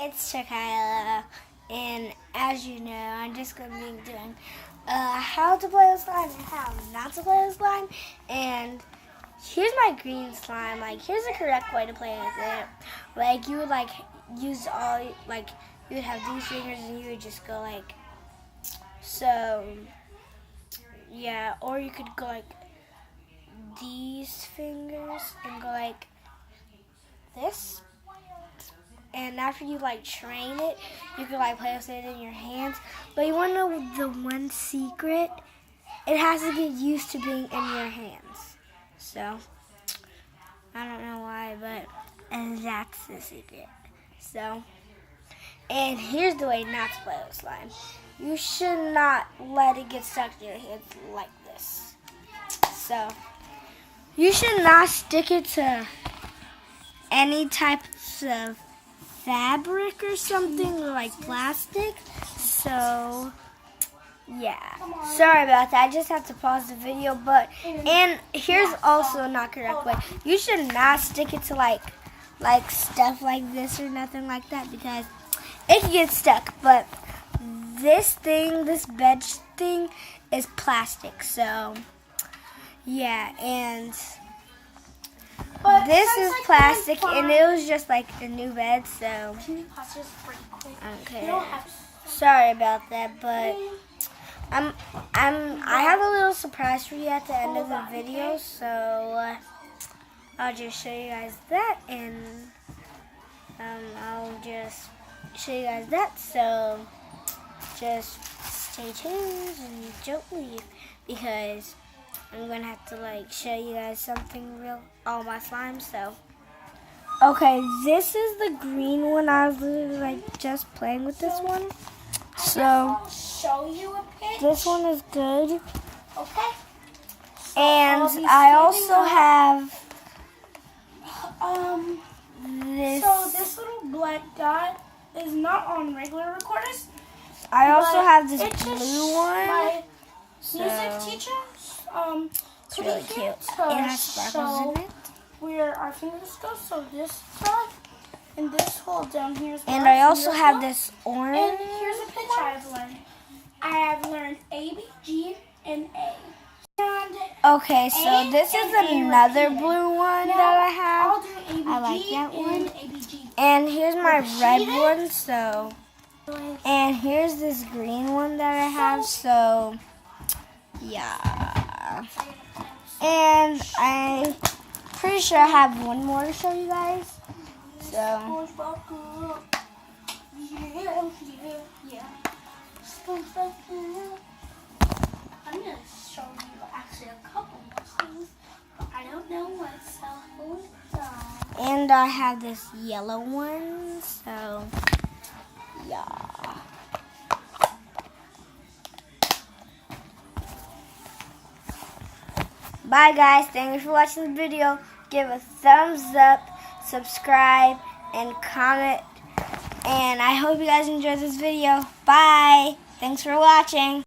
It's Shakila, and as you know, I'm just going to be doing how to play with slime and how not to play with slime. And here's my green slime. Like, here's the correct way to play with it. Like, you would use all, you would have these fingers and you would just go so, yeah. Or you could go these fingers and go this. And after you train it, you can play with it in your hands. But you want to know the one secret? It has to get used to being in your hands. So I don't know why, but that's the secret. So, and here's the way not to play with slime. You should not let it get stuck in your hands like this. So you should not stick it to any types of fabric or something, like plastic. So yeah, sorry about that. I just have to pause the video. And here's also not correct way. You should not stick it to like stuff like this or nothing like that, because it can get stuck. But this bed thing is plastic. So yeah, and this is plastic, and it was just a new bed, so okay. Sorry about that, but I have a little surprise for you at the end of the video, so I'll just show you guys that, and I'll just show you guys that. So just stay tuned and don't leave, because I'm going to have to show you guys something real, all my slime. So okay, this is the green one. I was literally just playing with this one. So I'll show you a pic. This one is good. Okay. And I also have this. So this little black dot is not on regular recorders. I also have this blue one. My music teacher. It's really cute. It has sparkles in it. Where our fingers go, so this side and this hole down here is. And I also have this orange. And here's a picture I've learned. I have learned A, B, G, and A. And okay, so this is another blue one that I have. I'll do A, B, G, I like that one. A, B, G. And here's my red one. So, and here's this green one that I have. So, yeah. And I'm pretty sure I have one more to show you guys. So I'm gonna show you actually a couple more things, but I don't know what's so hold on. And I have this yellow one. So yeah. Bye guys, thank you for watching the video. Give a thumbs up, subscribe, and comment. And I hope you guys enjoyed this video. Bye. Thanks for watching.